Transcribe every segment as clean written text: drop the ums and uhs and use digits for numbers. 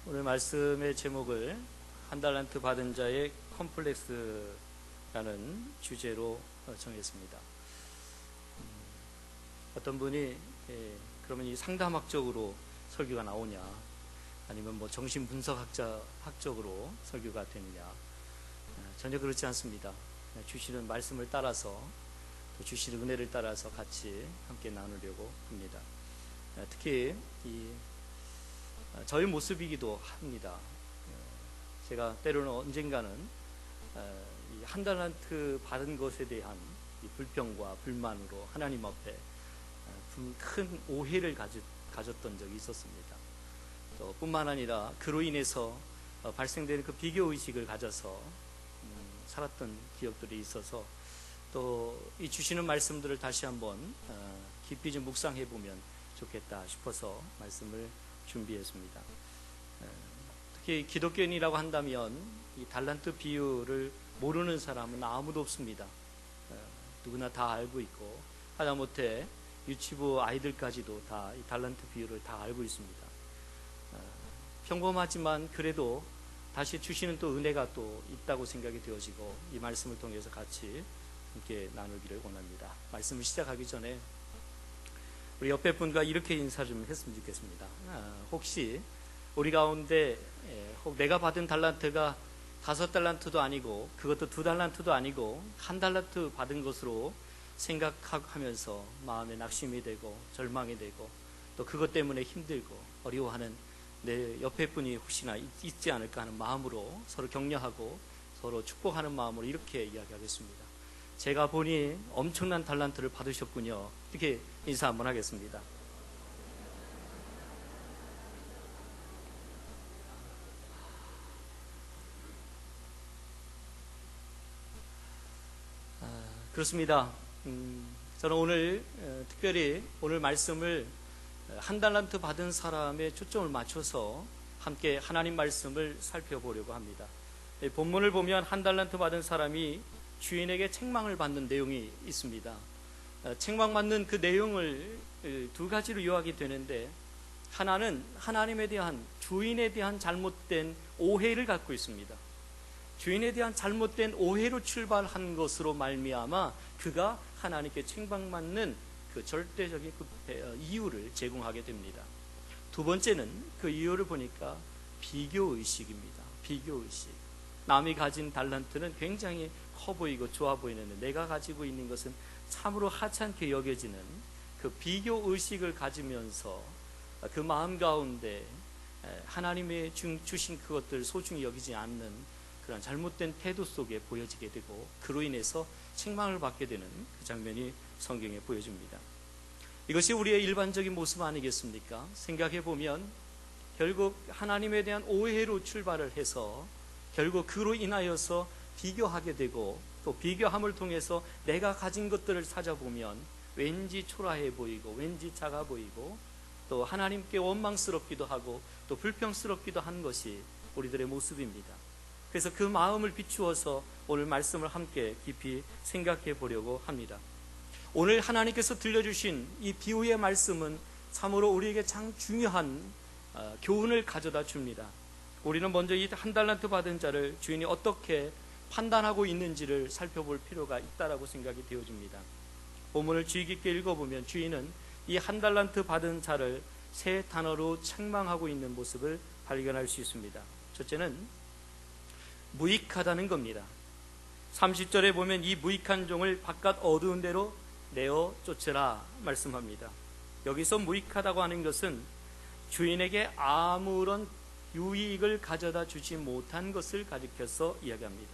오늘 말씀의 제목을 한 달란트 받은 자의 컴플렉스라는 주제로 정했습니다. 어떤 분이 그러면 이 상담학적으로 설교가 나오냐, 아니면 뭐 정신분석학적으로 설교가 되느냐, 전혀 그렇지 않습니다. 주시는 말씀을 따라서, 또 주시는 은혜를 따라서 같이 함께 나누려고 합니다. 특히 저의 모습이기도 합니다. 제가 때로는 언젠가는 이 한 달란트 받은 것에 대한 이 불평과 불만으로 하나님 앞에 큰 오해를 가졌던 적이 있었습니다. 또 뿐만 아니라 그로 인해서 발생되는 그 비교의식을 가져서 살았던 기억들이 있어서, 또 이 주시는 말씀들을 다시 한번 깊이 좀 묵상해 보면 좋겠다 싶어서 말씀을 준비했습니다. 특히 기독교인이라고 한다면 이 달란트 비유를 모르는 사람은 아무도 없습니다. 누구나 다 알고 있고, 하다못해 유치부 아이들까지도 다 이 달란트 비유를 다 알고 있습니다. 평범하지만 그래도 다시 주시는 또 은혜가 또 있다고 생각이 되어지고, 이 말씀을 통해서 같이 함께 나누기를 원합니다. 말씀을 시작하기 전에 우리 옆에 분과 이렇게 인사 좀 했으면 좋겠습니다. 혹시 우리 가운데 혹 내가 받은 달란트가 5달란트도 아니고, 그것도 2달란트도 아니고 1달란트 받은 것으로 생각하면서 마음에 낙심이 되고 절망이 되고, 또 그것 때문에 힘들고 어려워하는 내 옆에 분이 혹시나 있지 않을까 하는 마음으로 서로 격려하고 서로 축복하는 마음으로 이렇게 이야기하겠습니다. 제가 보니 엄청난 달란트를 받으셨군요. 이렇게 인사 한번 하겠습니다. 그렇습니다. 저는 오늘 특별히 오늘 말씀을 한 달란트 받은 사람의 초점을 맞춰서 함께 하나님 말씀을 살펴보려고 합니다. 본문을 보면 한 달란트 받은 사람이 주인에게 책망을 받는 내용이 있습니다. 책망받는 그 내용을 두 가지로 요약이 되는데, 하나는 하나님에 대한, 주인에 대한 잘못된 오해를 갖고 있습니다. 주인에 대한 잘못된 오해로 출발한 것으로 말미암아 그가 하나님께 책망받는 그 절대적인 그 이유를 제공하게 됩니다. 두 번째는 그 이유를 보니까 비교의식입니다. 비교의식. 남이 가진 달란트는 굉장히 커 보이고 좋아 보이는데 내가 가지고 있는 것은 참으로 하찮게 여겨지는 그 비교의식을 가지면서 그 마음 가운데 하나님의 주신 그것들 소중히 여기지 않는 그런 잘못된 태도 속에 보여지게 되고, 그로 인해서 책망을 받게 되는 그 장면이 성경에 보여집니다. 이것이 우리의 일반적인 모습 아니겠습니까? 생각해 보면 결국 하나님에 대한 오해로 출발을 해서 결국 그로 인하여서 비교하게 되고, 또 비교함을 통해서 내가 가진 것들을 찾아보면 왠지 초라해 보이고 왠지 작아 보이고, 또 하나님께 원망스럽기도 하고 또 불평스럽기도 한 것이 우리들의 모습입니다. 그래서 그 마음을 비추어서 오늘 말씀을 함께 깊이 생각해 보려고 합니다. 오늘 하나님께서 들려주신 이 비유의 말씀은 참으로 우리에게 참 중요한 교훈을 가져다 줍니다. 우리는 먼저 이 한 달란트 받은 자를 주인이 어떻게 판단하고 있는지를 살펴볼 필요가 있다라고 생각이 되어집니다. 본문을 주의 깊게 읽어보면 주인은 이 한 달란트 받은 자를 세 단어로 책망하고 있는 모습을 발견할 수 있습니다. 첫째는 무익하다는 겁니다. 30절에 보면 이 무익한 종을 바깥 어두운 데로 내어 쫓으라 말씀합니다. 여기서 무익하다고 하는 것은 주인에게 아무런 유익을 가져다 주지 못한 것을 가리켜서 이야기합니다.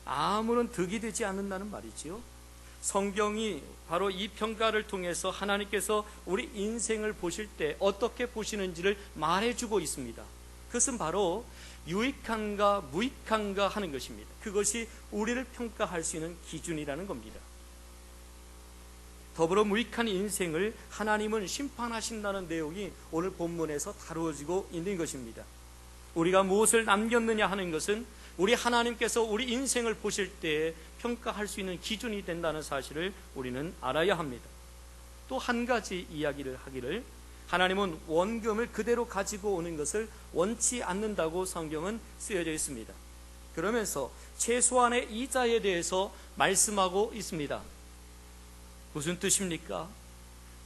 아무런 득이 되지 않는다는 말이지요. 성경이 바로 이 평가를 통해서 하나님께서 우리 인생을 보실 때 어떻게 보시는지를 말해주고 있습니다. 그것은 바로 유익한가 무익한가 하는 것입니다. 그것이 우리를 평가할 수 있는 기준이라는 겁니다. 더불어 무익한 인생을 하나님은 심판하신다는 내용이 오늘 본문에서 다루어지고 있는 것입니다. 우리가 무엇을 남겼느냐 하는 것은 우리 하나님께서 우리 인생을 보실 때 평가할 수 있는 기준이 된다는 사실을 우리는 알아야 합니다. 또 한 가지 이야기를 하기를, 하나님은 원금을 그대로 가지고 오는 것을 원치 않는다고 성경은 쓰여져 있습니다. 그러면서 최소한의 이자에 대해서 말씀하고 있습니다. 무슨 뜻입니까?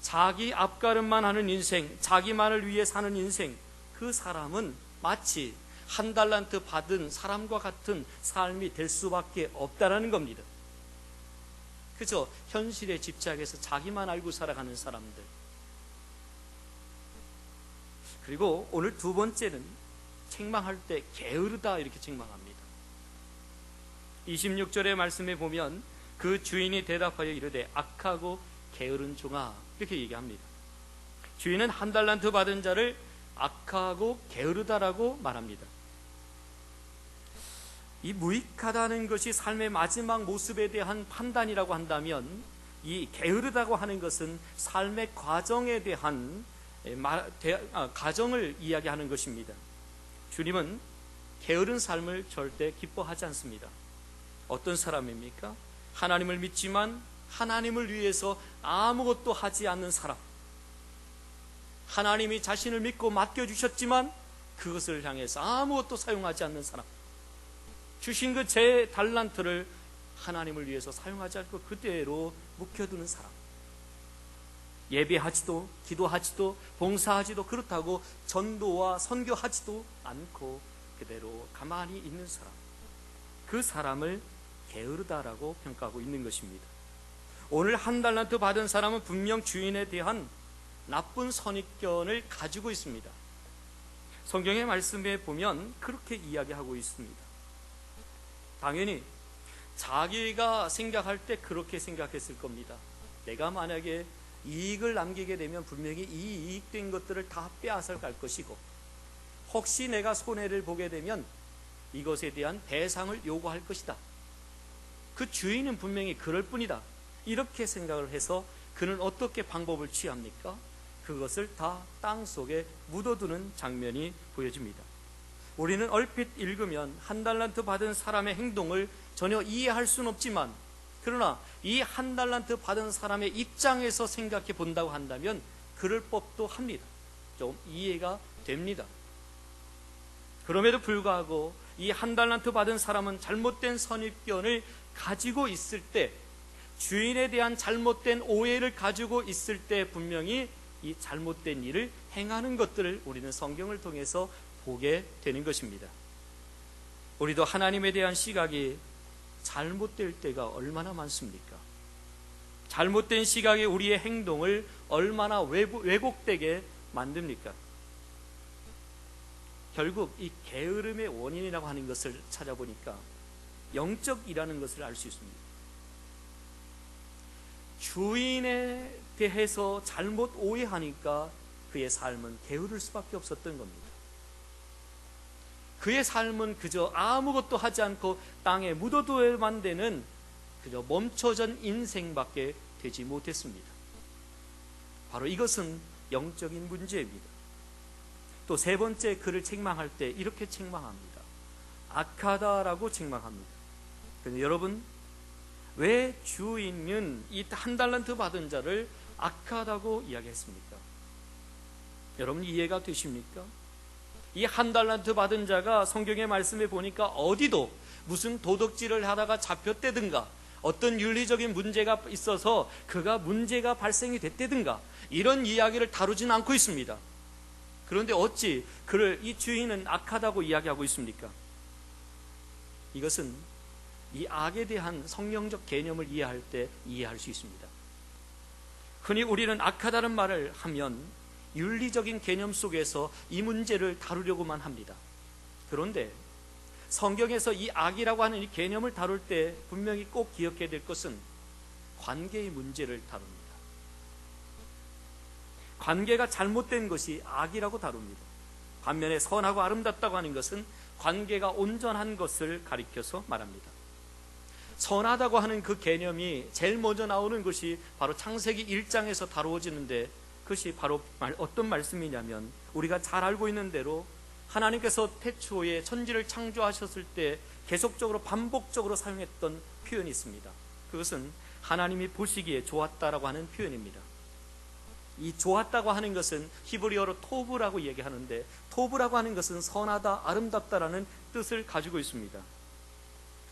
자기 앞가름만 하는 인생, 자기만을 위해 사는 인생, 그 사람은 마치 한 달란트 받은 사람과 같은 삶이 될 수밖에 없다라는 겁니다. 그저 현실에 집착해서 자기만 알고 살아가는 사람들. 그리고 오늘 두 번째는 책망할 때 게으르다 이렇게 책망합니다. 26절의 말씀에 보면 그 주인이 대답하여 이르되 악하고 게으른 종아 이렇게 얘기합니다. 주인은 한 달란트 받은 자를 악하고 게으르다라고 말합니다. 이 무익하다는 것이 삶의 마지막 모습에 대한 판단이라고 한다면 이 게으르다고 하는 것은 삶의 과정에 대한 가정을 이야기하는 것입니다. 주님은 게으른 삶을 절대 기뻐하지 않습니다. 어떤 사람입니까? 하나님을 믿지만 하나님을 위해서 아무것도 하지 않는 사람. 하나님이 자신을 믿고 맡겨주셨지만 그것을 향해서 아무것도 사용하지 않는 사람. 주신 그 제 달란트를 하나님을 위해서 사용하지 않고 그대로 묵혀두는 사람. 예배하지도 기도하지도 봉사하지도 그렇다고 전도와 선교하지도 않고 그대로 가만히 있는 사람. 그 사람을 게으르다라고 평가하고 있는 것입니다. 오늘 한 달란트 받은 사람은 분명 주인에 대한 나쁜 선입견을 가지고 있습니다. 성경의 말씀에 보면 그렇게 이야기하고 있습니다. 당연히 자기가 생각할 때 그렇게 생각했을 겁니다. 내가 만약에 이익을 남기게 되면 분명히 이 이익된 것들을 다 빼앗아 갈 것이고, 혹시 내가 손해를 보게 되면 이것에 대한 배상을 요구할 것이다. 그 주인은 분명히 그럴 뿐이다. 이렇게 생각을 해서 그는 어떻게 방법을 취합니까? 그것을 다 땅속에 묻어두는 장면이 보여집니다. 우리는 얼핏 읽으면 한 달란트 받은 사람의 행동을 전혀 이해할 수는 없지만, 그러나 이 한 달란트 받은 사람의 입장에서 생각해 본다고 한다면 그럴 법도 합니다. 좀 이해가 됩니다. 그럼에도 불구하고 이 한 달란트 받은 사람은 잘못된 선입견을 가지고 있을 때, 주인에 대한 잘못된 오해를 가지고 있을 때 분명히 이 잘못된 일을 행하는 것들을 우리는 성경을 통해서 보게 되는 것입니다. 우리도 하나님에 대한 시각이 잘못될 때가 얼마나 많습니까? 잘못된 시각이 우리의 행동을 얼마나 왜곡되게 만듭니까? 결국 이 게으름의 원인이라고 하는 것을 찾아보니까 영적이라는 것을 알 수 있습니다. 주인에 대해서 잘못 오해하니까 그의 삶은 게으를 수밖에 없었던 겁니다. 그의 삶은 그저 아무것도 하지 않고 땅에 묻어두어야만 되는 그저 멈춰진 인생밖에 되지 못했습니다. 바로 이것은 영적인 문제입니다. 또 세 번째, 그를 책망할 때 이렇게 책망합니다. 악하다라고 책망합니다. 그런데 여러분, 왜 주인은 이 한 달란트 받은 자를 악하다고 이야기했습니까? 여러분 이해가 되십니까? 이 한 달란트 받은 자가 성경의 말씀에 보니까 어디도 무슨 도덕질을 하다가 잡혔다든가, 어떤 윤리적인 문제가 있어서 그가 문제가 발생이 됐다든가, 이런 이야기를 다루지는 않고 있습니다. 그런데 어찌 그를 이 주인은 악하다고 이야기하고 있습니까? 이것은 이 악에 대한 성경적 개념을 이해할 때 이해할 수 있습니다. 흔히 우리는 악하다는 말을 하면 윤리적인 개념 속에서 이 문제를 다루려고만 합니다. 그런데 성경에서 이 악이라고 하는 이 개념을 다룰 때 분명히 꼭 기억해야 될 것은 관계의 문제를 다룹니다. 관계가 잘못된 것이 악이라고 다룹니다. 반면에 선하고 아름답다고 하는 것은 관계가 온전한 것을 가리켜서 말합니다. 선하다고 하는 그 개념이 제일 먼저 나오는 것이 바로 창세기 1장에서 다루어지는데, 그것이 바로 어떤 말씀이냐면, 우리가 잘 알고 있는 대로 하나님께서 태초에 천지를 창조하셨을 때 계속적으로 반복적으로 사용했던 표현이 있습니다. 그것은 하나님이 보시기에 좋았다라고 하는 표현입니다. 이 좋았다고 하는 것은 히브리어로 토브라고 얘기하는데, 토브라고 하는 것은 선하다, 아름답다라는 뜻을 가지고 있습니다.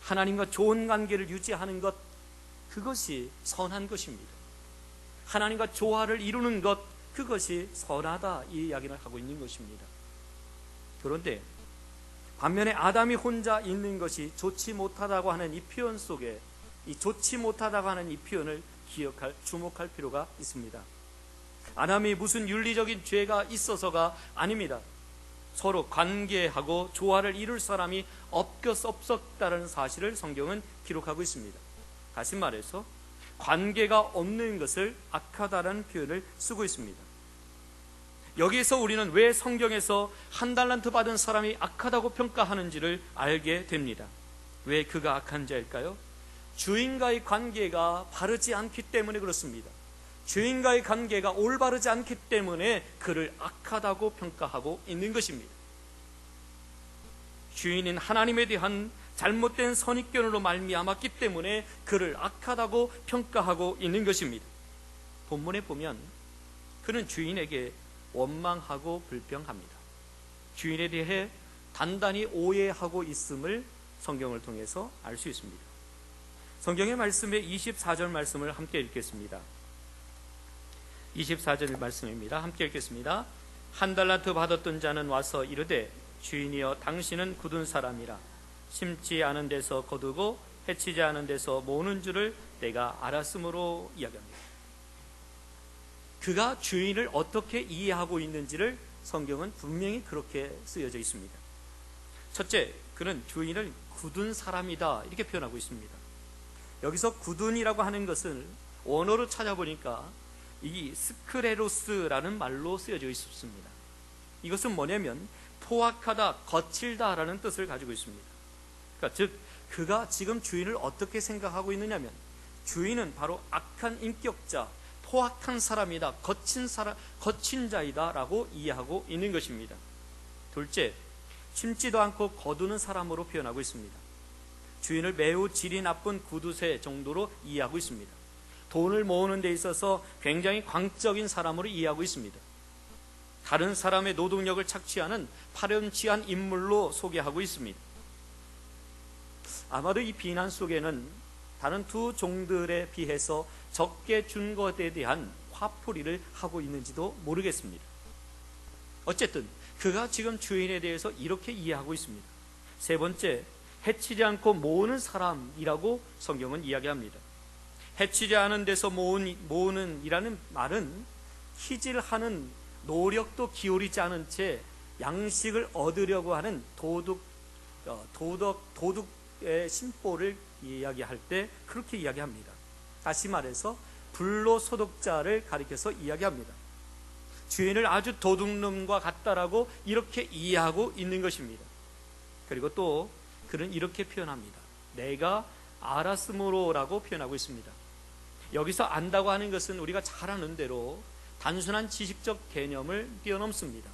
하나님과 좋은 관계를 유지하는 것, 그것이 선한 것입니다. 하나님과 조화를 이루는 것, 그것이 선하다, 이 이야기를 하고 있는 것입니다. 그런데 반면에 아담이 혼자 있는 것이 좋지 못하다고 하는 이 표현 속에, 이 좋지 못하다고 하는 이 표현을 주목할 필요가 있습니다. 아담이 무슨 윤리적인 죄가 있어서가 아닙니다. 서로 관계하고 조화를 이룰 사람이 없었다는 사실을 성경은 기록하고 있습니다. 다시 말해서 관계가 없는 것을 악하다라는 표현을 쓰고 있습니다. 여기에서 우리는 왜 성경에서 한 달란트 받은 사람이 악하다고 평가하는지를 알게 됩니다. 왜 그가 악한 자일까요? 주인과의 관계가 바르지 않기 때문에 그렇습니다. 주인과의 관계가 올바르지 않기 때문에 그를 악하다고 평가하고 있는 것입니다. 주인인 하나님에 대한 잘못된 선입견으로 말미암았기 때문에 그를 악하다고 평가하고 있는 것입니다. 본문에 보면 그는 주인에게 원망하고 불평합니다. 주인에 대해 단단히 오해하고 있음을 성경을 통해서 알 수 있습니다. 성경의 말씀의 24절 말씀을 함께 읽겠습니다. 24절 말씀입니다. 함께 읽겠습니다. 한 달란트 받았던 자는 와서 이르되 주인이여 당신은 굳은 사람이라 심지 않은 데서 거두고 해치지 않은 데서 모으는 줄을 내가 알았으므로 이야기합니다. 그가 주인을 어떻게 이해하고 있는지를 성경은 분명히 그렇게 쓰여져 있습니다. 첫째, 그는 주인을 굳은 사람이다 이렇게 표현하고 있습니다. 여기서 굳은이라고 하는 것을 원어로 찾아보니까 이 스크레로스라는 말로 쓰여져 있습니다. 이것은 뭐냐면 포악하다, 거칠다라는 뜻을 가지고 있습니다. 그러니까 즉 그가 지금 주인을 어떻게 생각하고 있느냐면 주인은 바로 악한 인격자, 포악한 사람이다, 거친 자이다라고 이해하고 있는 것입니다. 둘째, 심지도 않고 거두는 사람으로 표현하고 있습니다. 주인을 매우 질이 나쁜 구두쇠 정도로 이해하고 있습니다. 돈을 모으는 데 있어서 굉장히 광적인 사람으로 이해하고 있습니다. 다른 사람의 노동력을 착취하는 파렴치한 인물로 소개하고 있습니다. 아마도 이 비난 속에는 다른 두 종들에 비해서 적게 준 것에 대한 화풀이를 하고 있는지도 모르겠습니다. 어쨌든 그가 지금 주인에 대해서 이렇게 이해하고 있습니다. 세 번째, 해치지 않고 모으는 사람이라고 성경은 이야기합니다. 해치지 않은 데서 모으는 이라는 말은 희질하는 노력도 기울이지 않은 채 양식을 얻으려고 하는 도둑의 심보를 이야기할 때 그렇게 이야기합니다. 다시 말해서 불로소득자를 가리켜서 이야기합니다. 주인을 아주 도둑놈과 같다라고 이렇게 이해하고 있는 것입니다. 그리고 또 그는 이렇게 표현합니다. 내가 알았으므로라고 표현하고 있습니다. 여기서 안다고 하는 것은 우리가 잘 아는 대로 단순한 지식적 개념을 뛰어넘습니다.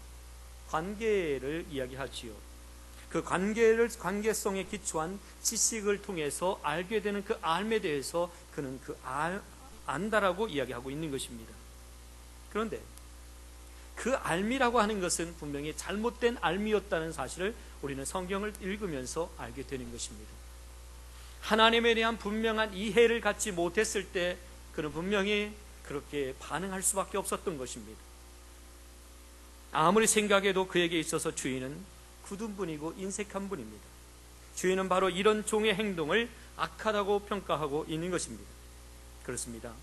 관계를 이야기하지요. 그 관계성에 기초한 지식을 통해서 알게 되는 그 알에 대해서 그는 안다라고 이야기하고 있는 것입니다. 그런데 그 알미라고 하는 것은 분명히 잘못된 알미였다는 사실을 우리는 성경을 읽으면서 알게 되는 것입니다. 하나님에 대한 분명한 이해를 갖지 못했을 때 그는 분명히 그렇게 반응할 수밖에 없었던 것입니다. 아무리 생각해도 그에게 있어서 주인은 굳은 분이고 인색한 분입니다. 주인은 바로 이런 종의 행동을 악하다고 평가하고 있는 것입니다. 그렇습니다.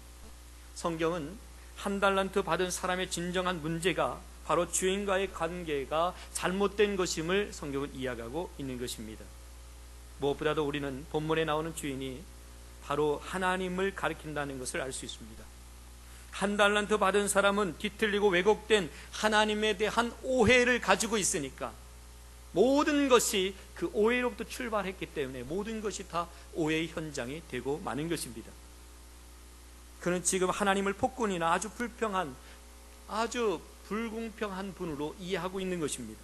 성경은 한 달란트 받은 사람의 진정한 문제가 바로 주인과의 관계가 잘못된 것임을 성경은 이야기하고 있는 것입니다. 무엇보다도 우리는 본문에 나오는 주인이 바로 하나님을 가리킨다는 것을 알 수 있습니다. 한 달란트 받은 사람은 뒤틀리고 왜곡된 하나님에 대한 오해를 가지고 있으니까 모든 것이 그 오해로부터 출발했기 때문에 모든 것이 다 오해의 현장이 되고 마는 것입니다. 그는 지금 하나님을 폭군이나 아주 불평한, 아주 불공평한 분으로 이해하고 있는 것입니다.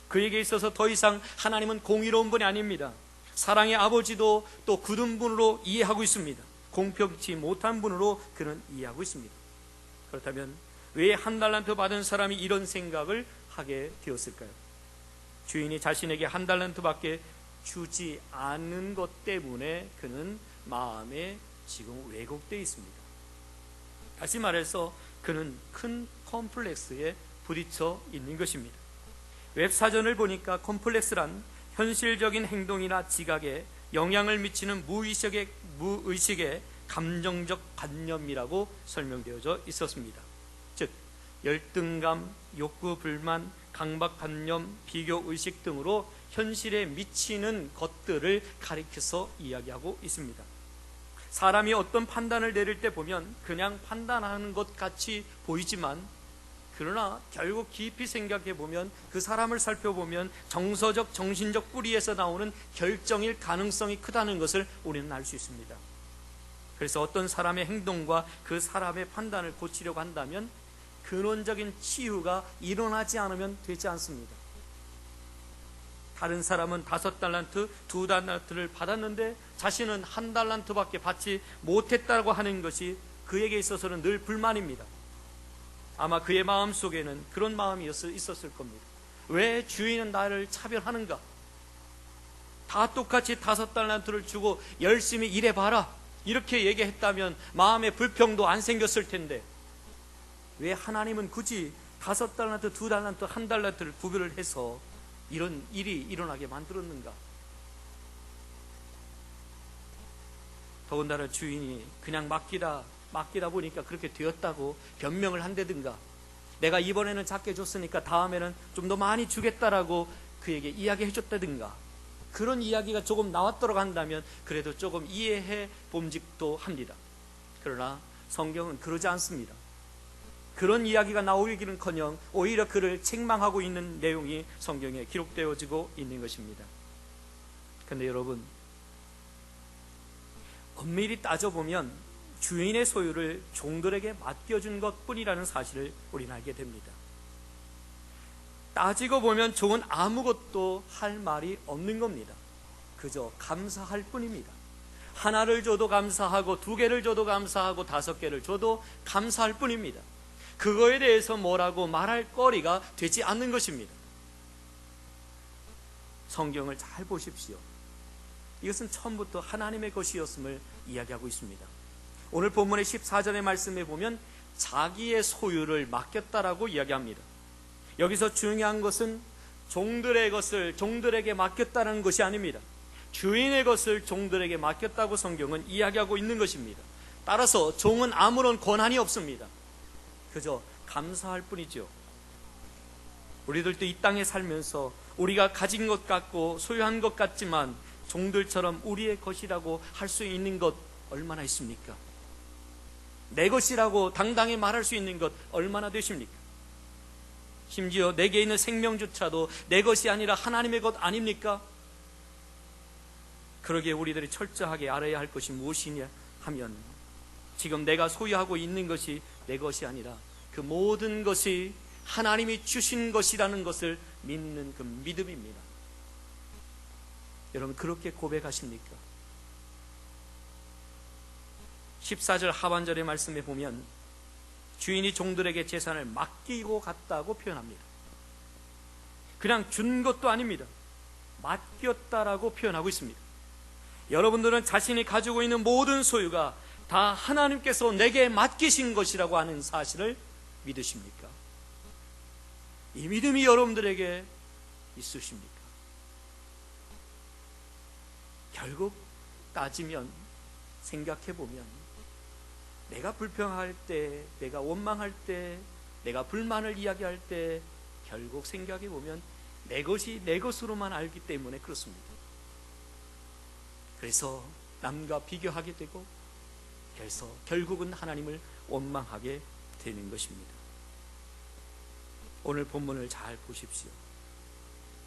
그에게 있어서 더 이상 하나님은 공의로운 분이 아닙니다. 사랑의 아버지도 또 굳은 분으로 이해하고 있습니다. 공평치 못한 분으로 그는 이해하고 있습니다. 그렇다면 왜 한 달란트 받은 사람이 이런 생각을 하게 되었을까요? 주인이 자신에게 한 달란트밖에 주지 않은 것 때문에 그는 마음에 지금 왜곡되어 있습니다. 다시 말해서 그는 큰 컴플렉스에 부딪혀 있는 것입니다. 웹사전을 보니까 컴플렉스란 현실적인 행동이나 지각에 영향을 미치는 무의식의 감정적 관념이라고 설명되어져 있었습니다. 즉 열등감, 욕구, 불만, 강박관념, 비교의식 등으로 현실에 미치는 것들을 가리켜서 이야기하고 있습니다. 사람이 어떤 판단을 내릴 때 보면 그냥 판단하는 것 같이 보이지만, 그러나 결국 깊이 생각해 보면, 그 사람을 살펴보면 정서적, 정신적 뿌리에서 나오는 결정일 가능성이 크다는 것을 우리는 알 수 있습니다. 그래서 어떤 사람의 행동과 그 사람의 판단을 고치려고 한다면 근원적인 치유가 일어나지 않으면 되지 않습니다. 다른 사람은 5달란트, 2달란트를 받았는데 자신은 1달란트밖에 받지 못했다고 하는 것이 그에게 있어서는 늘 불만입니다. 아마 그의 마음속에는 그런 마음이 있었을 겁니다. 왜 주인은 나를 차별하는가? 다 똑같이 5달란트를 주고 열심히 일해봐라, 이렇게 얘기했다면 마음에 불평도 안 생겼을 텐데, 왜 하나님은 굳이 5달란트, 2달란트, 1달란트를 구별을 해서 이런 일이 일어나게 만들었는가? 더군다나 주인이 그냥 맡기다 보니까 그렇게 되었다고 변명을 한다든가, 내가 이번에는 작게 줬으니까 다음에는 좀 더 많이 주겠다라고 그에게 이야기해 줬다든가, 그런 이야기가 조금 나왔도록 한다면 그래도 조금 이해해 봄직도 합니다. 그러나 성경은 그러지 않습니다. 그런 이야기가 나오기는커녕 오히려 그를 책망하고 있는 내용이 성경에 기록되어지고 있는 것입니다. 그런데 여러분, 엄밀히 따져보면 주인의 소유를 종들에게 맡겨준 것뿐이라는 사실을 우리는 알게 됩니다. 따지고 보면 종은 아무것도 할 말이 없는 겁니다. 그저 감사할 뿐입니다. 하나를 줘도 감사하고, 2개를 줘도 감사하고, 5개를 줘도 감사할 뿐입니다. 그거에 대해서 뭐라고 말할 거리가 되지 않는 것입니다. 성경을 잘 보십시오. 이것은 처음부터 하나님의 것이었음을 이야기하고 있습니다. 오늘 본문의 14절의 말씀에 보면 자기의 소유를 맡겼다라고 이야기합니다. 여기서 중요한 것은 종들의 것을 종들에게 맡겼다는 것이 아닙니다. 주인의 것을 종들에게 맡겼다고 성경은 이야기하고 있는 것입니다. 따라서 종은 아무런 권한이 없습니다. 그저 감사할 뿐이죠. 우리들도 이 땅에 살면서 우리가 가진 것 같고 소유한 것 같지만 종들처럼 우리의 것이라고 할 수 있는 것 얼마나 있습니까? 내 것이라고 당당히 말할 수 있는 것 얼마나 되십니까? 심지어 내게 있는 생명조차도 내 것이 아니라 하나님의 것 아닙니까? 그러기에 우리들이 철저하게 알아야 할 것이 무엇이냐 하면, 지금 내가 소유하고 있는 것이 내 것이 아니라 그 모든 것이 하나님이 주신 것이라는 것을 믿는 그 믿음입니다. 여러분, 그렇게 고백하십니까? 14절 하반절의 말씀에 보면 주인이 종들에게 재산을 맡기고 갔다고 표현합니다. 그냥 준 것도 아닙니다. 맡겼다라고 표현하고 있습니다. 여러분들은 자신이 가지고 있는 모든 소유가 다 하나님께서 내게 맡기신 것이라고 하는 사실을 믿으십니까? 이 믿음이 여러분들에게 있으십니까? 결국 따지면, 생각해보면 내가 불평할 때, 내가 원망할 때, 내가 불만을 이야기할 때 결국 생각해보면 내 것이 내 것으로만 알기 때문에 그렇습니다. 그래서 남과 비교하게 되고, 그래서 결국은 하나님을 원망하게 되는 것입니다. 오늘 본문을 잘 보십시오.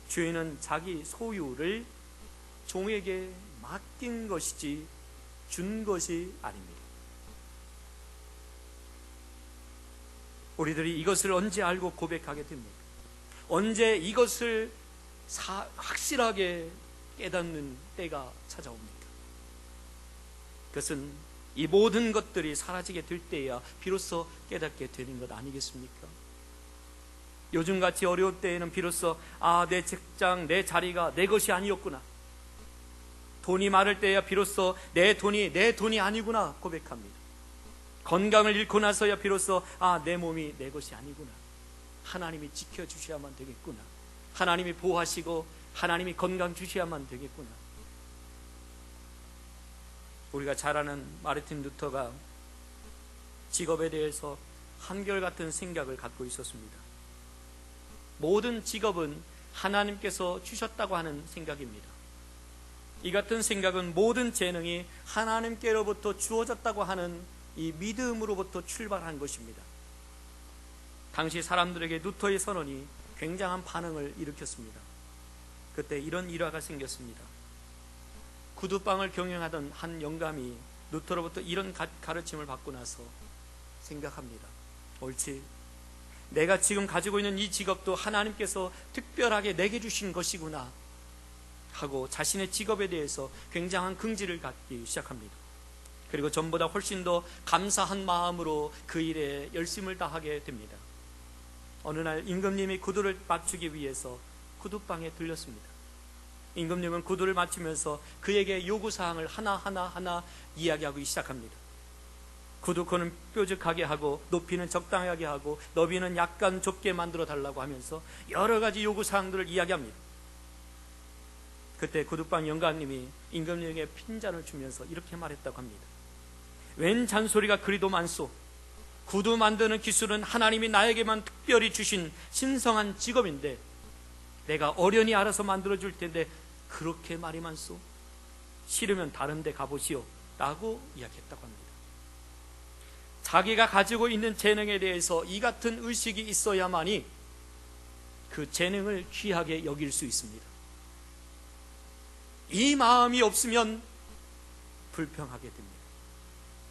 주인은 자기 소유를 종에게 맡긴 것이지 준 것이 아닙니다. 우리들이 이것을 언제 알고 고백하게 됩니까? 언제 이것을 확실하게 깨닫는 때가 찾아옵니까? 그것은 이 모든 것들이 사라지게 될 때야 비로소 깨닫게 되는 것 아니겠습니까? 요즘같이 어려울 때에는 비로소 내 직장, 내 자리가 내 것이 아니었구나, 돈이 많을 때야 비로소 내 돈이 아니구나 고백합니다. 건강을 잃고 나서야 비로소 내 몸이 내 것이 아니구나, 하나님이 지켜주셔야만 되겠구나, 하나님이 보호하시고 하나님이 건강 주셔야만 되겠구나. 우리가 잘 아는 마르틴 루터가 직업에 대해서 한결같은 생각을 갖고 있었습니다. 모든 직업은 하나님께서 주셨다고 하는 생각입니다. 이 같은 생각은 모든 재능이 하나님께로부터 주어졌다고 하는 이 믿음으로부터 출발한 것입니다. 당시 사람들에게 루터의 선언이 굉장한 반응을 일으켰습니다. 그때 이런 일화가 생겼습니다. 구두방을 경영하던 한 영감이 루터로부터 이런 가르침을 받고 나서 생각합니다. 옳지, 내가 지금 가지고 있는 이 직업도 하나님께서 특별하게 내게 주신 것이구나 하고 자신의 직업에 대해서 굉장한 긍지를 갖기 시작합니다. 그리고 전보다 훨씬 더 감사한 마음으로 그 일에 열심을 다하게 됩니다. 어느 날 임금님이 구두를 맞추기 위해서 구두방에 들렸습니다. 임금님은 구두를 맞추면서 그에게 요구사항을 하나 이야기하기 시작합니다. 구두코는 뾰족하게 하고 높이는 적당하게 하고 너비는 약간 좁게 만들어 달라고 하면서 여러 가지 요구사항들을 이야기합니다. 그때 구두방 영감님이 임금님에게 핀잔을 주면서 이렇게 말했다고 합니다. 웬 잔소리가 그리도 많소. 구두 만드는 기술은 하나님이 나에게만 특별히 주신 신성한 직업인데 내가 어련히 알아서 만들어 줄 텐데 그렇게 말이 많소. 싫으면 다른 데 가보시오 라고 이야기했다고 합니다. 자기가 가지고 있는 재능에 대해서 이 같은 의식이 있어야만이 그 재능을 귀하게 여길 수 있습니다. 이 마음이 없으면 불평하게 됩니다.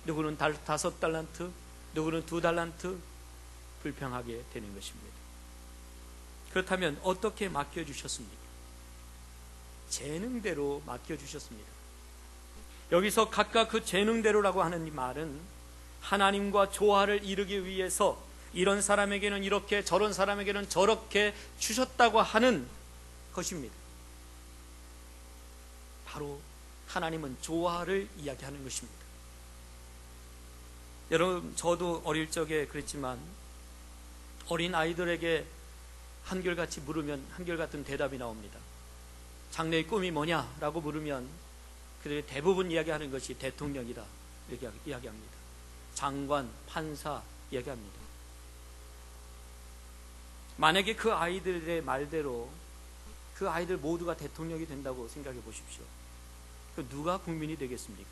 누구는 5달란트, 누구는 2달란트 불평하게 되는 것입니다. 그렇다면 어떻게 맡겨주셨습니까? 재능대로 맡겨주셨습니다. 여기서 각각 그 재능대로라고 하는 이 말은 하나님과 조화를 이루기 위해서 이런 사람에게는 이렇게 저런 사람에게는 저렇게 주셨다고 하는 것입니다. 바로 하나님은 조화를 이야기하는 것입니다. 여러분, 저도 어릴 적에 그랬지만 어린 아이들에게 한결같이 물으면 한결같은 대답이 나옵니다. 장래의 꿈이 뭐냐라고 물으면 그들이 대부분 이야기하는 것이 대통령이다 이렇게 이야기합니다. 장관, 판사 이야기합니다. 만약에 그 아이들의 말대로 그 아이들 모두가 대통령이 된다고 생각해 보십시오. 그 누가 국민이 되겠습니까?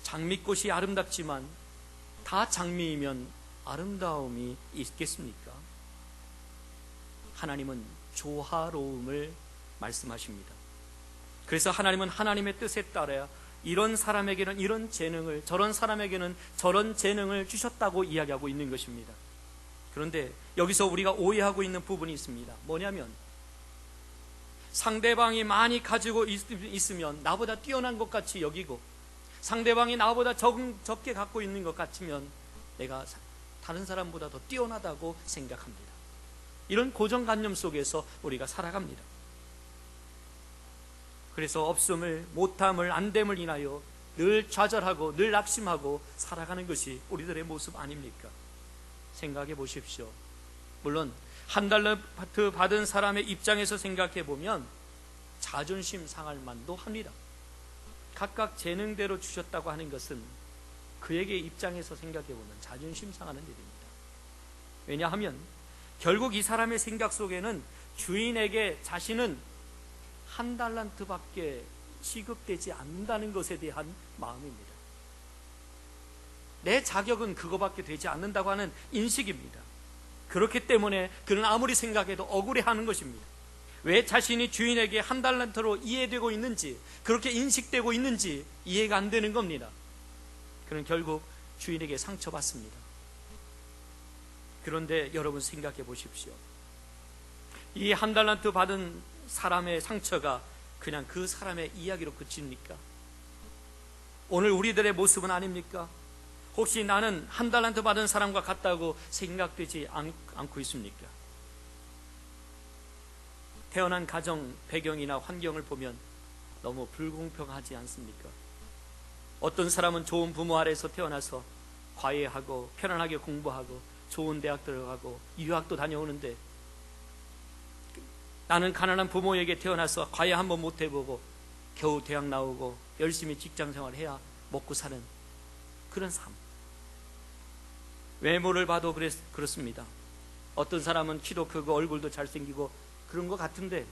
장미꽃이 아름답지만 다 장미이면 아름다움이 있겠습니까? 하나님은 조화로움을 말씀하십니다. 그래서 하나님은 하나님의 뜻에 따라 이런 사람에게는 이런 재능을, 저런 사람에게는 저런 재능을 주셨다고 이야기하고 있는 것입니다. 그런데 여기서 우리가 오해하고 있는 부분이 있습니다. 뭐냐면 상대방이 많이 가지고 있으면 나보다 뛰어난 것 같이 여기고 상대방이 나보다 적게 갖고 있는 것 같으면 내가 다른 사람보다 더 뛰어나다고 생각합니다. 이런 고정관념 속에서 우리가 살아갑니다. 그래서 없음을, 못함을, 안됨을 인하여 늘 좌절하고 늘 낙심하고 살아가는 것이 우리들의 모습 아닙니까? 생각해 보십시오. 물론 $1 받은 사람의 입장에서 생각해 보면 자존심 상할 만도 합니다. 각각 재능대로 주셨다고 하는 것은 그에게 입장에서 생각해 보면 자존심 상하는 일입니다. 왜냐하면 결국 이 사람의 생각 속에는 주인에게 자신은 $1달란트밖에 취급되지 않는다는 것에 대한 마음입니다. 내 자격은 그거밖에 되지 않는다고 하는 인식입니다. 그렇기 때문에 그는 아무리 생각해도 억울해하는 것입니다. 왜 자신이 주인에게 $1달란트로 이해되고 있는지, 그렇게 인식되고 있는지 이해가 안 되는 겁니다. 그는 결국 주인에게 상처받습니다. 그런데 여러분 생각해 보십시오. 이 $1달란트 받은 사람의 상처가 그냥 그 사람의 이야기로 그칩니까? 오늘 우리들의 모습은 아닙니까? 혹시 나는 한 달란트 받은 사람과 같다고 생각되지 않고 있습니까? 태어난 가정 배경이나 환경을 보면 너무 불공평하지 않습니까? 어떤 사람은 좋은 부모 아래에서 태어나서 과외하고 편안하게 공부하고 좋은 대학 들어가고 유학도 다녀오는데, 나는 가난한 부모에게 태어나서 과외 한번 못 해보고 겨우 대학 나오고 열심히 직장생활 해야 먹고 사는 그런 삶. 외모를 봐도 그렇습니다. 어떤 사람은 키도 크고 얼굴도 잘생기고 그런 것 같은데,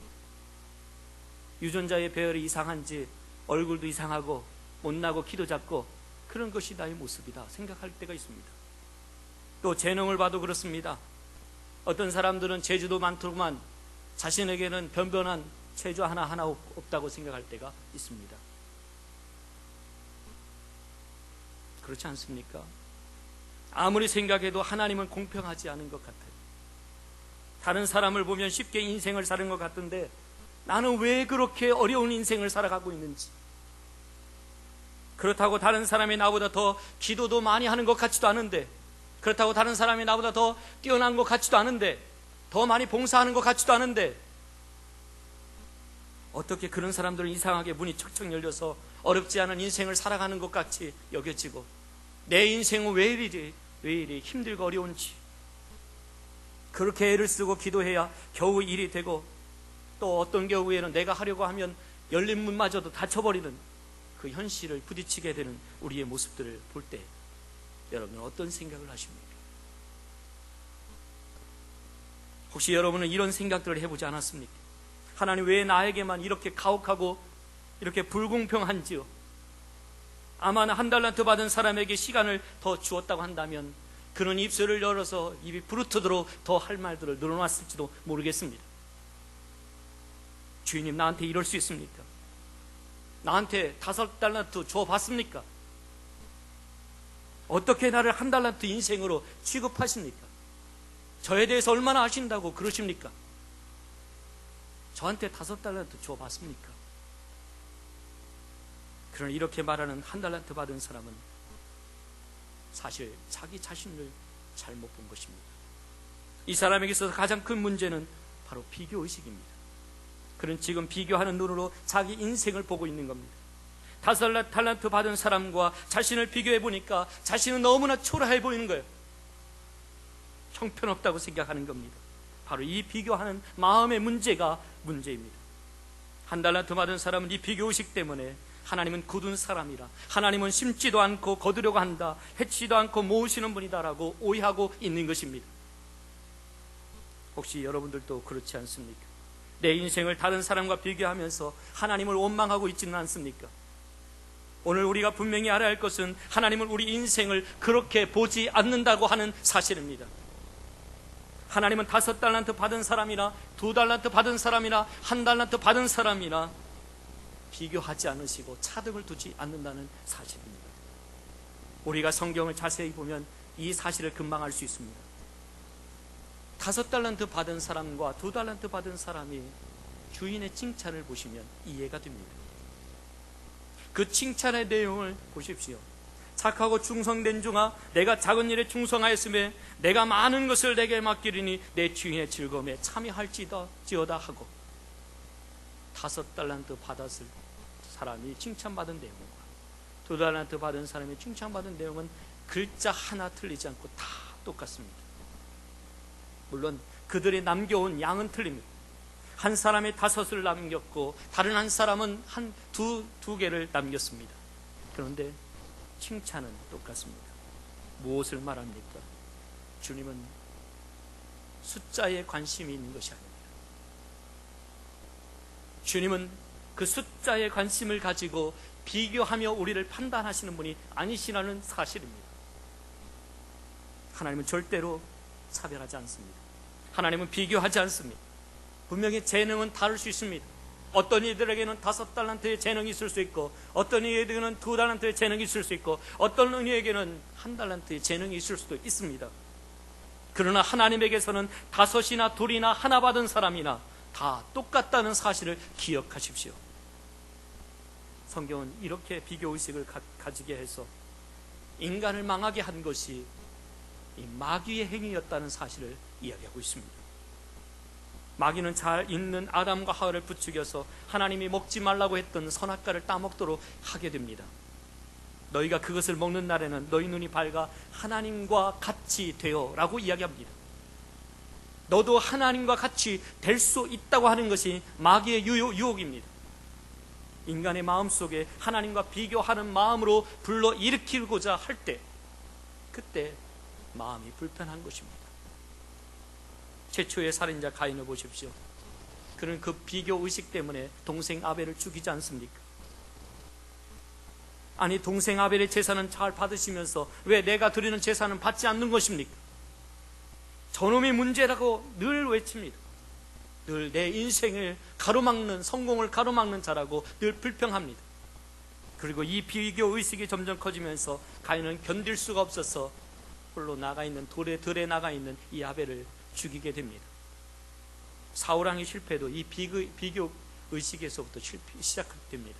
유전자의 배열이 이상한지 얼굴도 이상하고 못나고 키도 작고 그런 것이 나의 모습이다 생각할 때가 있습니다. 또 재능을 봐도 그렇습니다. 어떤 사람들은 재주도 많더구만 자신에게는 변변한 재주 하나하나 없다고 생각할 때가 있습니다. 그렇지 않습니까? 아무리 생각해도 하나님은 공평하지 않은 것 같아요. 다른 사람을 보면 쉽게 인생을 사는 것 같은데, 나는 왜 그렇게 어려운 인생을 살아가고 있는지, 그렇다고 다른 사람이 나보다 더 기도도 많이 하는 것 같지도 않은데, 그렇다고 다른 사람이 나보다 더 뛰어난 것 같지도 않은데, 더 많이 봉사하는 것 같지도 않은데, 어떻게 그런 사람들은 이상하게 문이 척척 열려서 어렵지 않은 인생을 살아가는 것 같이 여겨지고, 내 인생은 왜 이리 힘들고 어려운지, 그렇게 애를 쓰고 기도해야 겨우 일이 되고, 또 어떤 경우에는 내가 하려고 하면 열린 문마저도 닫혀버리는 그 현실을 부딪히게 되는 우리의 모습들을 볼 때 여러분은 어떤 생각을 하십니까? 혹시 여러분은 이런 생각들을 해보지 않았습니까? 하나님 왜 나에게만 이렇게 가혹하고 이렇게 불공평한지요? 아마 한 달란트 받은 사람에게 시간을 더 주었다고 한다면 그는 입술을 열어서 입이 부르트도록 더 할 말들을 늘어놨을지도 모르겠습니다. 주인님, 나한테 이럴 수 있습니까? 나한테 5달란트 줘봤습니까? 어떻게 나를 한 달란트 인생으로 취급하십니까? 저에 대해서 얼마나 아신다고 그러십니까? 저한테 5달란트 줘봤습니까? 그러나 이렇게 말하는 한 달란트 받은 사람은 사실 자기 자신을 잘못 본 것입니다. 이 사람에게 있어서 가장 큰 문제는 바로 비교의식입니다. 그는 지금 비교하는 눈으로 자기 인생을 보고 있는 겁니다. 5달란트 받은 사람과 자신을 비교해 보니까 자신은 너무나 초라해 보이는 거예요. 형편없다고 생각하는 겁니다. 바로 이 비교하는 마음의 문제가 문제입니다. 한 달란트 받은 사람은 이 비교의식 때문에 하나님은 굳은 사람이라, 하나님은 심지도 않고 거두려고 한다, 해치지도 않고 모으시는 분이다라고 오해하고 있는 것입니다. 혹시 여러분들도 그렇지 않습니까? 내 인생을 다른 사람과 비교하면서 하나님을 원망하고 있지는 않습니까? 오늘 우리가 분명히 알아야 할 것은 하나님은 우리 인생을 그렇게 보지 않는다고 하는 사실입니다. 하나님은 5달란트 받은 사람이나 2달란트 받은 사람이나 1달란트 받은 사람이나 비교하지 않으시고 차등을 두지 않는다는 사실입니다. 우리가 성경을 자세히 보면 이 사실을 금방 알 수 있습니다. 5달란트 받은 사람과 2달란트 받은 사람이 주인의 칭찬을 보시면 이해가 됩니다. 그 칭찬의 내용을 보십시오. 착하고 충성된 종아, 내가 작은 일에 충성하였으며 내가 많은 것을 내게 맡기리니 내 주인의 즐거움에 참여할지어다 하고, 5달란트 받았을 사람이 칭찬받은 내용과 2달란트 받은 사람이 칭찬받은 내용은 글자 하나 틀리지 않고 다 똑같습니다. 물론 그들이 남겨온 양은 틀립니다. 한 사람이 5을 남겼고 다른 한 사람은 두 개를 남겼습니다. 그런데 칭찬은 똑같습니다. 무엇을 말합니까? 주님은 숫자에 관심이 있는 것이 아닙니다. 주님은 그 숫자에 관심을 가지고 비교하며 우리를 판단하시는 분이 아니시라는 사실입니다. 하나님은 절대로 차별하지 않습니다. 하나님은 비교하지 않습니다. 분명히 재능은 다를 수 있습니다. 어떤 이들에게는 5달란트의 재능이 있을 수 있고, 어떤 이에게는 2달란트의 재능이 있을 수 있고, 어떤 이에게는 1달란트의 재능이 있을 수도 있습니다. 그러나 하나님에게서는 5이나 2이나 1 받은 사람이나 다 똑같다는 사실을 기억하십시오. 성경은 이렇게 비교의식을 가지게 해서 인간을 망하게 한 것이 이 마귀의 행위였다는 사실을 이야기하고 있습니다. 마귀는 잘 있는 아담과 하와를 부추겨서 하나님이 먹지 말라고 했던 선악과를 따먹도록 하게 됩니다. 너희가 그것을 먹는 날에는 너희 눈이 밝아 하나님과 같이 되어 라고 이야기합니다. 너도 하나님과 같이 될 수 있다고 하는 것이 마귀의 유혹입니다. 인간의 마음속에 하나님과 비교하는 마음으로 불러일으키고자 할 때, 그때 마음이 불편한 것입니다. 최초의 살인자 가인을 보십시오. 그는 그 비교의식 때문에 동생 아벨을 죽이지 않습니까? 아니, 동생 아벨의 제사는 잘 받으시면서 왜 내가 드리는 제사는 받지 않는 것입니까? 저놈이 문제라고 늘 외칩니다. 늘 내 인생을 가로막는, 성공을 가로막는 자라고 늘 불평합니다. 그리고 이 비교의식이 점점 커지면서 가인은 견딜 수가 없어서 홀로 나가 있는, 들에 나가 있는 이 아벨을 죽이게 됩니다. 사울왕의 실패도 이 비교의식에서부터 시작됩니다.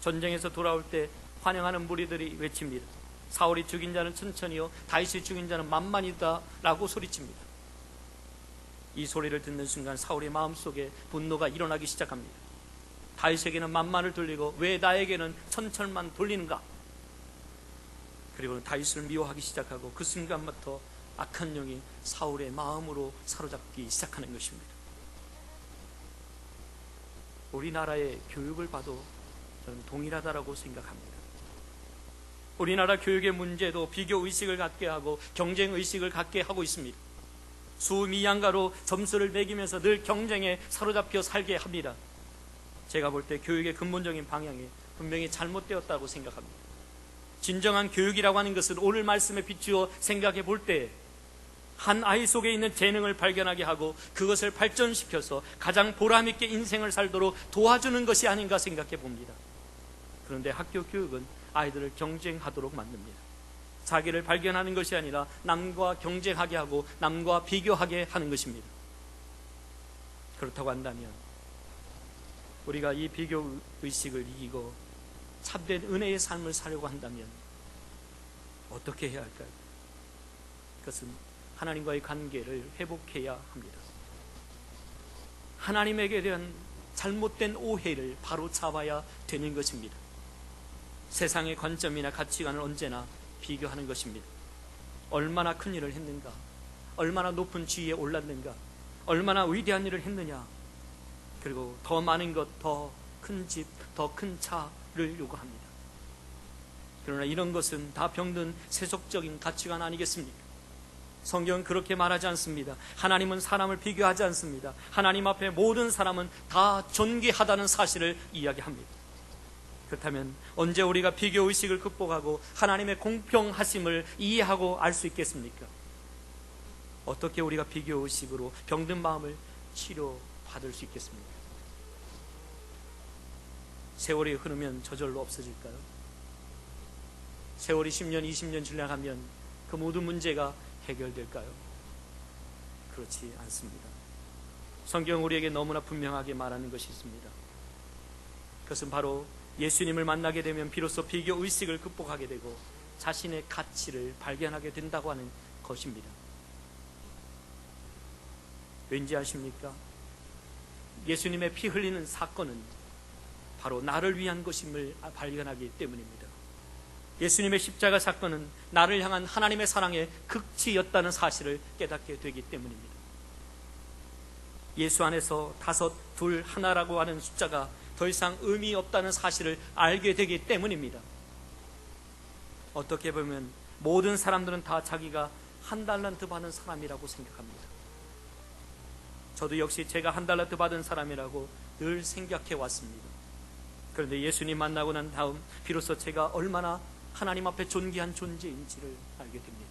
전쟁에서 돌아올 때 환영하는 무리들이 외칩니다. 사울이 죽인 자는 천천히요, 다윗이 죽인 자는 만만이다 라고 소리칩니다. 이 소리를 듣는 순간 사울의 마음속에 분노가 일어나기 시작합니다. 다윗에게는 만만을 돌리고 왜 나에게는 천천만 돌리는가? 그리고 다윗을 미워하기 시작하고 그 순간부터 악한 영이 사울의 마음으로 사로잡기 시작하는 것입니다. 우리나라의 교육을 봐도 저는 동일하다라고 생각합니다. 우리나라 교육의 문제도 비교의식을 갖게 하고 경쟁의식을 갖게 하고 있습니다. 수미양가로 점수를 매기면서 늘 경쟁에 사로잡혀 살게 합니다. 제가 볼 때 교육의 근본적인 방향이 분명히 잘못되었다고 생각합니다. 진정한 교육이라고 하는 것은 오늘 말씀에 비추어 생각해 볼 때 한 아이 속에 있는 재능을 발견하게 하고 그것을 발전시켜서 가장 보람있게 인생을 살도록 도와주는 것이 아닌가 생각해 봅니다. 그런데 학교 교육은 아이들을 경쟁하도록 만듭니다. 자기를 발견하는 것이 아니라 남과 경쟁하게 하고 남과 비교하게 하는 것입니다. 그렇다고 한다면 우리가 이 비교의식을 이기고 참된 은혜의 삶을 살려고 한다면 어떻게 해야 할까요? 그것은 하나님과의 관계를 회복해야 합니다. 하나님에게 대한 잘못된 오해를 바로 잡아야 되는 것입니다. 세상의 관점이나 가치관을 언제나 비교하는 것입니다. 얼마나 큰 일을 했는가, 얼마나 높은 지위에 올랐는가, 얼마나 위대한 일을 했느냐, 그리고 더 많은 것, 더 큰 집, 더 큰 차를 요구합니다. 그러나 이런 것은 다 병든 세속적인 가치관 아니겠습니까? 성경은 그렇게 말하지 않습니다. 하나님은 사람을 비교하지 않습니다. 하나님 앞에 모든 사람은 다 존귀하다는 사실을 이야기합니다. 그렇다면 언제 우리가 비교의식을 극복하고 하나님의 공평하심을 이해하고 알 수 있겠습니까? 어떻게 우리가 비교의식으로 병든 마음을 치료받을 수 있겠습니까? 세월이 흐르면 저절로 없어질까요? 세월이 10년, 20년 지나가면 그 모든 문제가 해결될까요? 그렇지 않습니다. 성경은 우리에게 너무나 분명하게 말하는 것이 있습니다. 그것은 바로 예수님을 만나게 되면 비로소 비교의식을 극복하게 되고 자신의 가치를 발견하게 된다고 하는 것입니다. 왠지 아십니까? 예수님의 피 흘리는 사건은 바로 나를 위한 것임을 발견하기 때문입니다. 예수님의 십자가 사건은 나를 향한 하나님의 사랑의 극치였다는 사실을 깨닫게 되기 때문입니다. 예수 안에서 다섯, 둘, 하나라고 하는 숫자가 더 이상 의미 없다는 사실을 알게 되기 때문입니다. 어떻게 보면 모든 사람들은 다 자기가 한 달란트 받은 사람이라고 생각합니다. 저도 역시 제가 한 달란트 받은 사람이라고 늘 생각해 왔습니다. 그런데 예수님 만나고 난 다음 비로소 제가 얼마나 하나님 앞에 존귀한 존재인지를 알게 됩니다.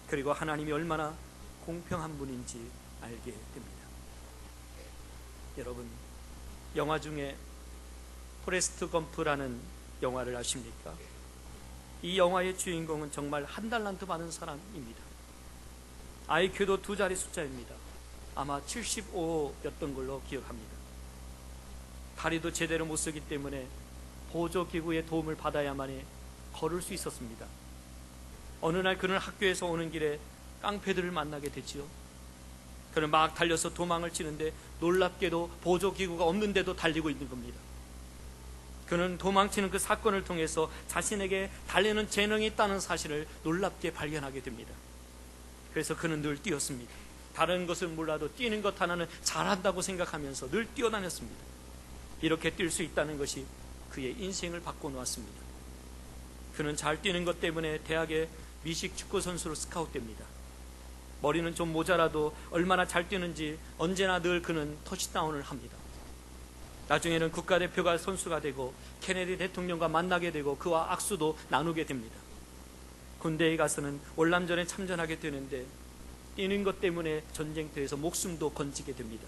그리고 하나님이 얼마나 공평한 분인지 알게 됩니다. 여러분, 영화 중에 포레스트 검프라는 영화를 아십니까? 이 영화의 주인공은 정말 한 달란트 받은 사람입니다. IQ도 두 자리 숫자입니다. 아마 75였던 걸로 기억합니다. 다리도 제대로 못 쓰기 때문에 보조기구의 도움을 받아야만이 걸을 수 있었습니다. 어느 날 그는 학교에서 오는 길에 깡패들을 만나게 됐지요. 그는 막 달려서 도망을 치는데 놀랍게도 보조기구가 없는데도 달리고 있는 겁니다. 그는 도망치는 그 사건을 통해서 자신에게 달리는 재능이 있다는 사실을 놀랍게 발견하게 됩니다. 그래서 그는 늘 뛰었습니다. 다른 것을 몰라도 뛰는 것 하나는 잘한다고 생각하면서 늘 뛰어다녔습니다. 이렇게 뛸 수 있다는 것이 그의 인생을 바꿔놓았습니다. 그는 잘 뛰는 것 때문에 대학에 미식 축구 선수로 스카웃됩니다. 머리는 좀 모자라도 얼마나 잘 뛰는지 언제나 늘 그는 터치다운을 합니다. 나중에는 국가대표가 선수가 되고 케네디 대통령과 만나게 되고 그와 악수도 나누게 됩니다. 군대에 가서는 월남전에 참전하게 되는데 뛰는 것 때문에 전쟁터에서 목숨도 건지게 됩니다.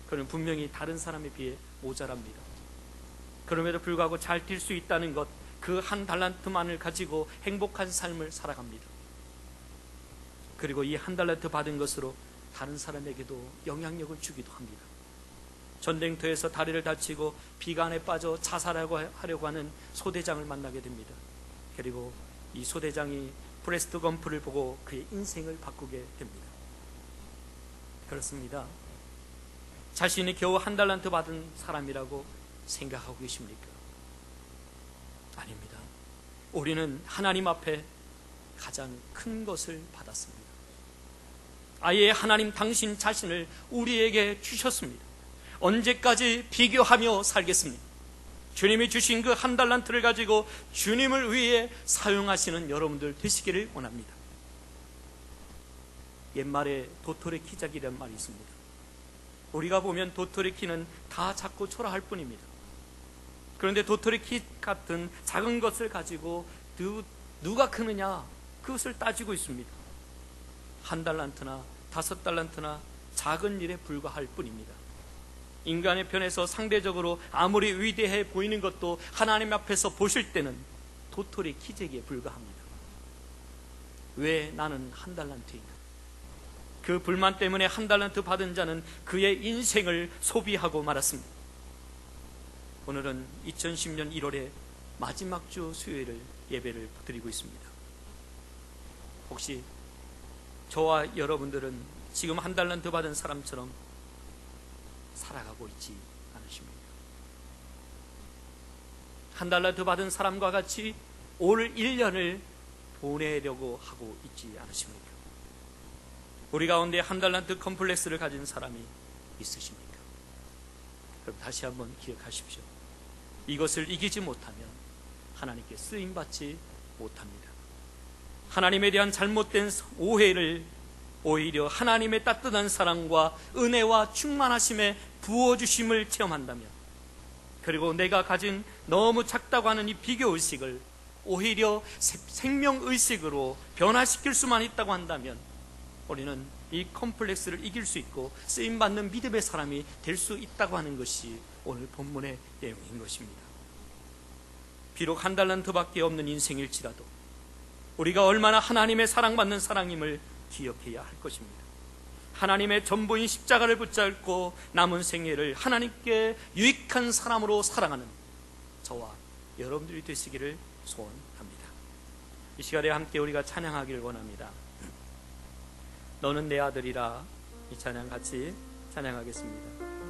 그는 분명히 다른 사람에 비해 모자랍니다. 그럼에도 불구하고 잘 뛸 수 있다는 것, 그 한 달란트만을 가지고 행복한 삶을 살아갑니다. 그리고 이 한 달란트 받은 것으로 다른 사람에게도 영향력을 주기도 합니다. 전쟁터에서 다리를 다치고 비간에 빠져 자살하려고 하는 소대장을 만나게 됩니다. 그리고 이 소대장이 프레스트 검프를 보고 그의 인생을 바꾸게 됩니다. 그렇습니다. 자신이 겨우 한 달란트 받은 사람이라고 생각하고 계십니까? 아닙니다. 우리는 하나님 앞에 가장 큰 것을 받았습니다. 아예 하나님 당신 자신을 우리에게 주셨습니다. 언제까지 비교하며 살겠습니까? 주님이 주신 그 한 달란트를 가지고 주님을 위해 사용하시는 여러분들 되시기를 원합니다. 옛말에 도토리 키작이라는 말이 있습니다. 우리가 보면 도토리 키는 다 작고 초라할 뿐입니다. 그런데 도토리 키 같은 작은 것을 가지고 누가 크느냐, 그것을 따지고 있습니다. 한 달란트나 5달란트나 작은 일에 불과할 뿐입니다. 인간의 편에서 상대적으로 아무리 위대해 보이는 것도 하나님 앞에서 보실 때는 도토리 키재기에 불과합니다. 왜 나는 한 달란트인가? 그 불만 때문에 한 달란트 받은 자는 그의 인생을 소비하고 말았습니다. 오늘은 2010년 1월의 마지막 주 수요일을 예배를 드리고 있습니다. 혹시 저와 여러분들은 지금 한 달란트 받은 사람처럼 살아가고 있지 않으십니까? 한 달란트 받은 사람과 같이 올 1년을 보내려고 하고 있지 않으십니까? 우리 가운데 한 달란트 컴플렉스를 가진 사람이 있으십니까? 그럼 다시 한번 기억하십시오. 이것을 이기지 못하면 하나님께 쓰임받지 못합니다. 하나님에 대한 잘못된 오해를 오히려 하나님의 따뜻한 사랑과 은혜와 충만하심에 부어주심을 체험한다면, 그리고 내가 가진 너무 작다고 하는 이 비교의식을 오히려 생명의식으로 변화시킬 수만 있다고 한다면 우리는 이 컴플렉스를 이길 수 있고 쓰임받는 믿음의 사람이 될 수 있다고 하는 것이 오늘 본문의 내용인 것입니다. 비록 한 달란트밖에 없는 인생일지라도 우리가 얼마나 하나님의 사랑받는 사랑임을 기억해야 할 것입니다. 하나님의 전부인 십자가를 붙잡고 남은 생애를 하나님께 유익한 사람으로 살아가는 저와 여러분들이 되시기를 소원합니다. 이 시간에 함께 우리가 찬양하기를 원합니다. 너는 내 아들이라, 이 찬양 같이 찬양하겠습니다.